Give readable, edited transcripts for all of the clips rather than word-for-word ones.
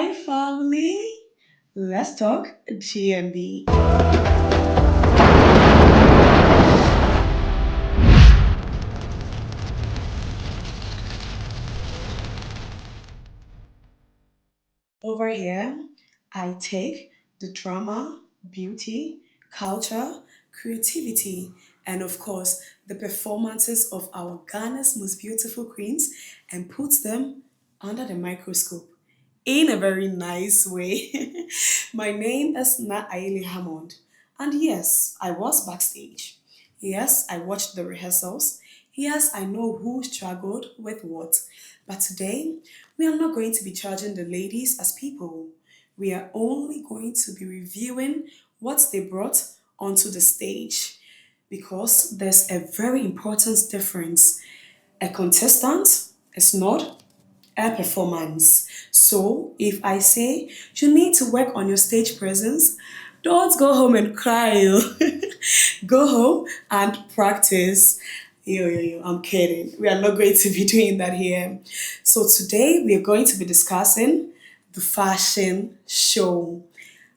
Hi, family. Let's talk GMB. Over here, I take the drama, beauty, culture, creativity, and of course, the performances of our Ghana's most beautiful queens and put them under the microscope in a very nice way. My name is Na Aili Hammond, and yes, I was backstage. Yes, I watched the rehearsals. Yes, I know who struggled with what. But today, we are not going to be charging the ladies as people. We are only going to be reviewing what they brought onto the stage because there's a very important difference. A contestant is not a performance. So if I say you need to work on your stage presence, don't go home and cry. Go home and practice. I'm kidding. We are not going to be doing that here. So today we are going to be discussing the fashion show.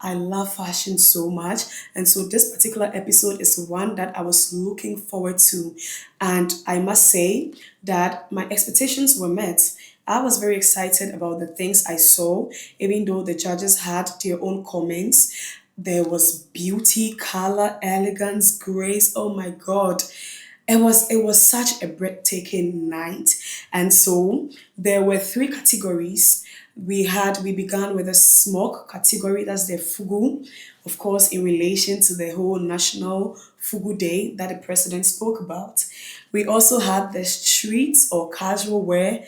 I love fashion so much. And so this particular episode is one that I was looking forward to. And I must say that my expectations were met. I was very excited about the things I saw, even though the judges had their own comments. There was beauty, color, elegance, grace. Oh my God. It was such a breathtaking night. And so there were three categories. We began with the smoke category, that's the fugu, of course, in relation to the whole National Fugu Day that the president spoke about. We also had the streets or casual wear,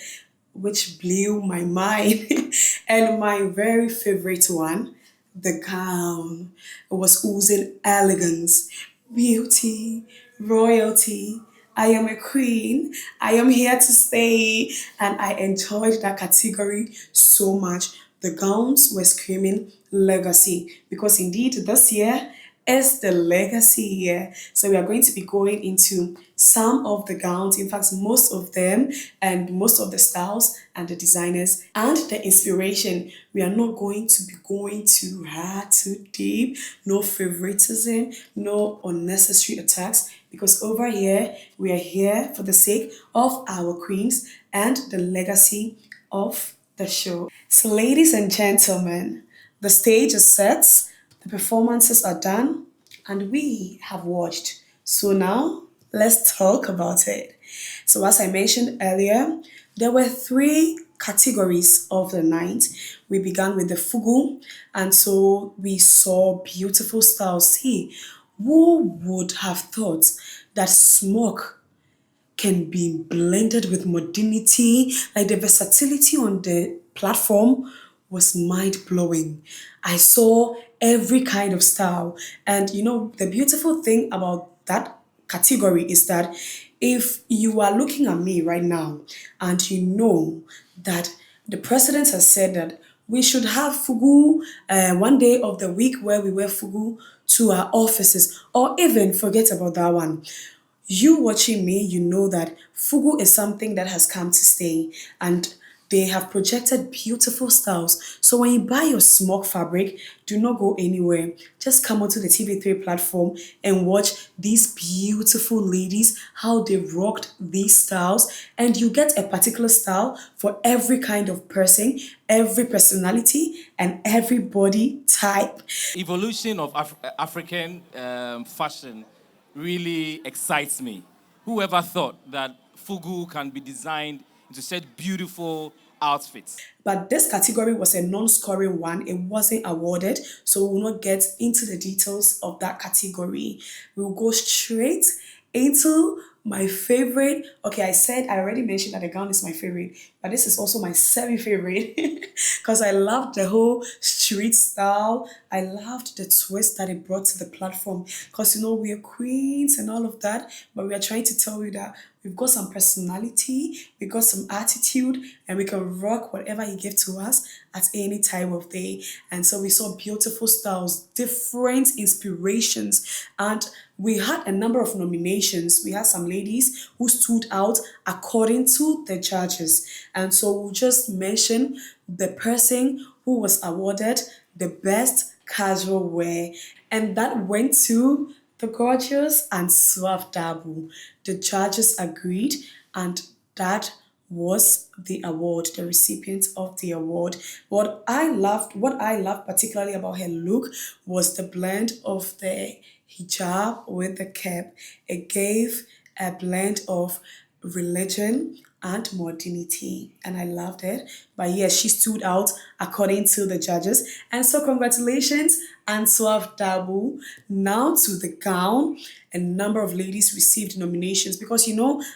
which blew my mind. And my very favorite one, the gown. It was oozing elegance, beauty, royalty. I am a queen. I am here to stay. And I enjoyed that category so much. The gowns were screaming legacy because indeed this year is the legacy year. So we are going to be going into some of the gowns, in fact, most of them, and most of the styles and the designers and the inspiration. We are not going to be going too hard, too deep, no favoritism, no unnecessary attacks, because over here, we are here for the sake of our queens and the legacy of the show. So, ladies and gentlemen, the stage is set, the performances are done, and we have watched. So, now let's talk about it. So, as I mentioned earlier, there were three categories of the night. We began with the fugu, and so we saw beautiful styles. See, who would have thought that smoke can be blended with modernity? Like the versatility on the platform was mind blowing. I saw every kind of style. And the beautiful thing about that category is that if you are looking at me right now and you know that the president has said that we should have fugu one day of the week where we wear fugu to our offices, or even forget about that one. You watching me, you know that fugu is something that has come to stay, and they have projected beautiful styles. So when you buy your smock fabric, do not go anywhere. Just come onto the TV3 platform and watch these beautiful ladies, how they rocked these styles. And you get a particular style for every kind of person, every personality, and every body type. Evolution of African fashion really excites me. Whoever thought that fugu can be designed into such beautiful outfits? But this category was a non-scoring one. It wasn't awarded, so we will not get into the details of that category. We will go straight into my favorite. Okay, I already mentioned that the gown is my favorite, but this is also my semi-favorite because I loved the whole street style. I loved the twist that it brought to the platform because we are queens and all of that, but we are trying to tell you that we've got some personality, we've got some attitude, and we can rock whatever he gave to us at any time of day. And so we saw beautiful styles, different inspirations, and we had a number of nominations. We had some ladies who stood out according to the judges. And so we'll just mention the person who was awarded the best casual wear, and that went to the gorgeous and suave Dabu. The judges agreed, and that was the award, the recipient of the award. What I loved particularly about her look was the blend of the hijab with the cap. It gave a blend of religion and modernity, and I loved it. But yes, she stood out according to the judges. And so congratulations, Answaf Dabu. Now to the gown. A number of ladies received nominations because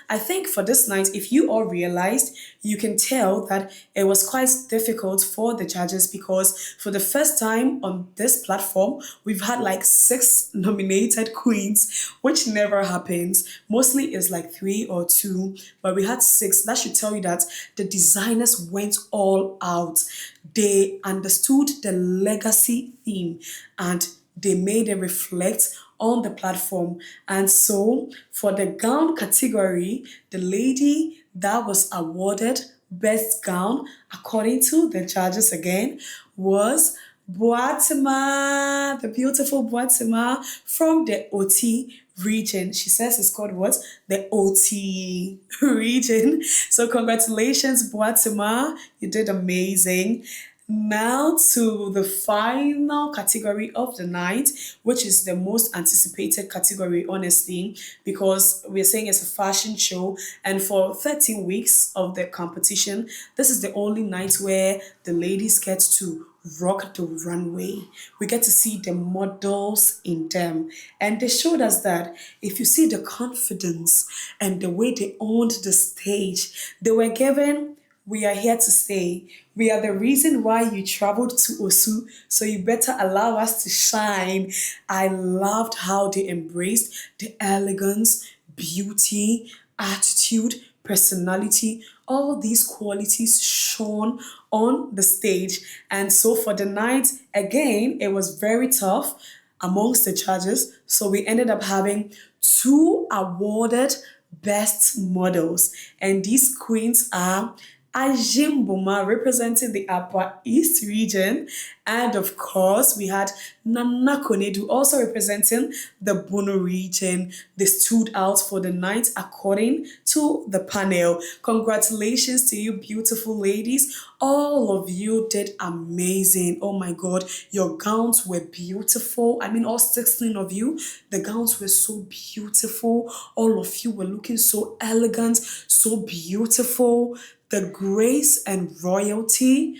I think for this night, if you all realized, you can tell that it was quite difficult for the judges because for the first time on this platform, we've had like six nominated queens, which never happens. Mostly it's like three or two, but we had six. That should tell you that the designers went all out. They understood the legacy theme and they made it reflect on the platform. And so, for the gown category, the lady that was awarded best gown, according to the judges again, was Boatima, the beautiful Boatima from the OT region. She says it's called what? The OT region. So congratulations, Boatima. You did amazing. Now to the final category of the night, which is the most anticipated category, honestly, because we're saying it's a fashion show, and for 13 weeks of the competition, this is the only night where the ladies get to rock the runway. We get to see the models in them, and they showed us that if you see the confidence and the way they owned the stage, they were given, we are here to stay. We are the reason why you traveled to Osu, so you better allow us to shine. I loved how they embraced the elegance, beauty, attitude, personality. All these qualities shone on the stage. And so for the night, again, it was very tough amongst the judges. So we ended up having two awarded best models. And these queens are Ajim Boma representing the Upper East region. And of course, we had Nana Konedu also representing the Bono region. They stood out for the night according to the panel. Congratulations to you, beautiful ladies. All of you did amazing. Oh my God, your gowns were beautiful. I mean, all 16 of you, the gowns were so beautiful. All of you were looking so elegant, so beautiful. The grace and royalty.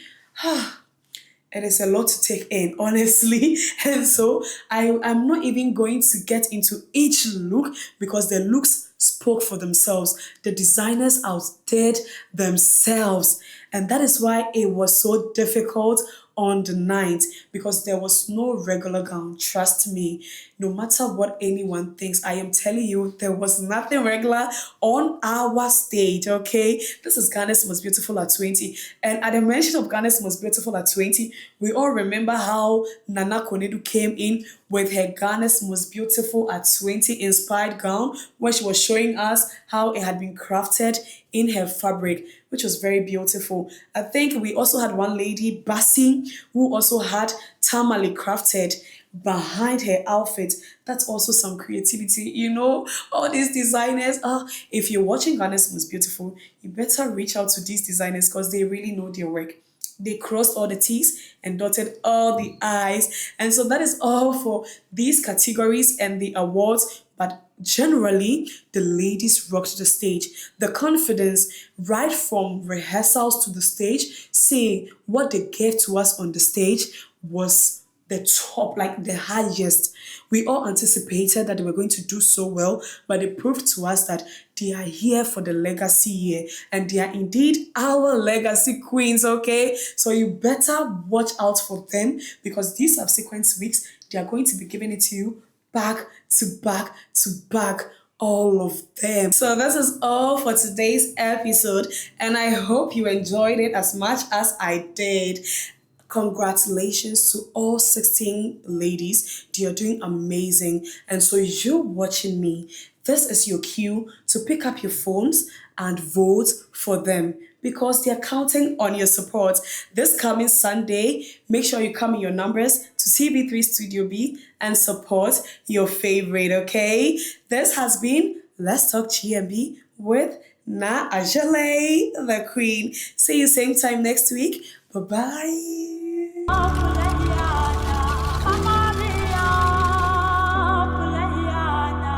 It is a lot to take in, honestly. And so I am not even going to get into each look because the looks spoke for themselves. The designers outdid themselves. And that is why it was so difficult on the night because there was no regular gown. Trust me, no matter what anyone thinks, I am telling you, there was nothing regular on our stage, okay? This is Ghana's Most Beautiful at 20. And at the mention of Ghana's Most Beautiful at 20, we all remember how Nana Konedu came in with her Ghana's Most Beautiful at 20 inspired gown, where she was showing us how it had been crafted in her fabric, which was very beautiful. I think we also had one lady, Bassi, who also had tamale crafted behind her outfit. That's also some creativity. All these designers. If you're watching Ghana's Most Beautiful, you better reach out to these designers because they really know their work. They crossed all the T's and dotted all the I's. And so that is all for these categories and the awards. But generally, the ladies rocked the stage. The confidence, right from rehearsals to the stage, saying what they gave to us on the stage was the top, like the highest. We all anticipated that they were going to do so well, but they proved to us that they are here for the legacy year and they are indeed our legacy queens, okay? So you better watch out for them because these subsequent weeks, they are going to be giving it to you back to back to back, all of them. So this is all for today's episode, and I hope you enjoyed it as much as I did. Congratulations to all 16 ladies. You're doing amazing. And so you're watching me. This is your cue to pick up your phones and vote for them because they're counting on your support. This coming Sunday, make sure you come in your numbers to CB3 Studio B and support your favorite, okay? This has been Let's Talk GMB with Na Ajale, the Queen. See you same time next week. Bye bye.